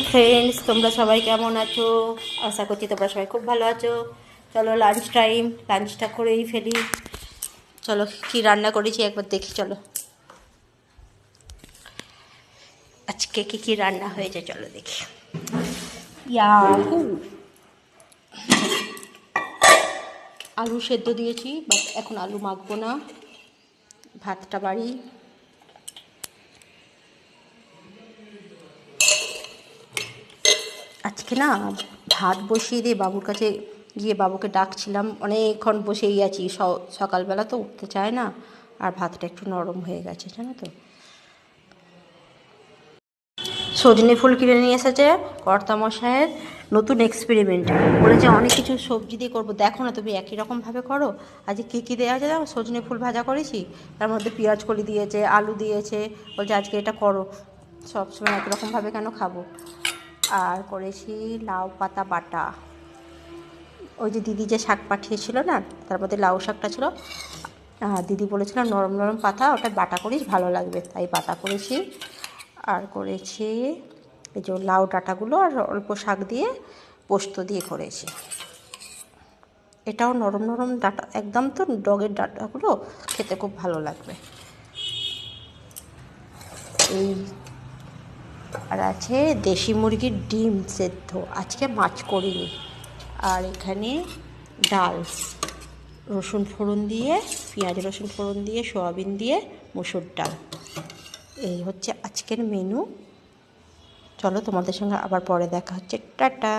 Friends, তোমরা সবাই কেমন আছো? আশা করছি তোমরা সবাই খুব ভালো আছো। চলো লাঞ্চ টাইম, লাঞ্চটা করেই ফেলি। চলো কি রান্না করেছি একবার দেখি। চলো আজকে কি রান্না হয়েছে চলো দেখি। ইয়াহু, আলু সেদ্ধ দিয়েছি, বাট এখন আলু মাখবো না, ভাতটা বাড়ি। আজকে না ভাত বসিয়ে দিয়ে বাবুর কাছে গিয়ে বাবুকে ডাকছিলাম, অনেকক্ষণ বসেই আছি। সকালবেলা তো উঠতে চায় না, আর ভাতটা একটু নরম হয়ে গেছে জানো তো। সজনে ফুল কিনে নিয়ে এসেছে কর্তামশায়ের, নতুন এক্সপেরিমেন্ট বলেছে, অনেক কিছু সবজি দিয়ে করবো, দেখো না তুমি একই রকমভাবে করো। আজকে কী দেওয়া আছে দেখো, সজনে ফুল ভাজা করেছি, তার মধ্যে পেঁয়াজ কলি দিয়েছে, আলু দিয়েছে, বলছে আজকে এটা করো, সবসময় একই রকমভাবে কেন খাবো। আর করেছি লাউ পাতা বাটা, ওই যে দিদি যে শাক পাঠিয়েছিল না, তার মধ্যে লাউ শাকটা ছিল, দিদি বলেছিল নরম নরম পাতা, ওটা বাটা করিস ভালো লাগবে, তাই বাটা করেছি। আর করেছি এই যে লাউ ডাঁটাগুলো আর অল্প শাক দিয়ে পোস্ত দিয়ে করেছি। এটাও নরম নরম ডাঁটা, একদম তো ডগের ডাঁটাগুলো খেতে খুব ভালো লাগবে। এই আর আছে দেশি মুরগির ডিম সেদ্ধ, আজকে মাছ করিনি। আর এখানে ডাল, রসুন ফোড়ন দিয়ে, পেঁয়াজ রসুন ফোড়ন দিয়ে, সয়াবিন দিয়ে, মুসুর ডাল, এই হচ্ছে আজকের মেনু। চলো তোমাদের সঙ্গে আবার পরে দেখা হচ্ছে, টাটা।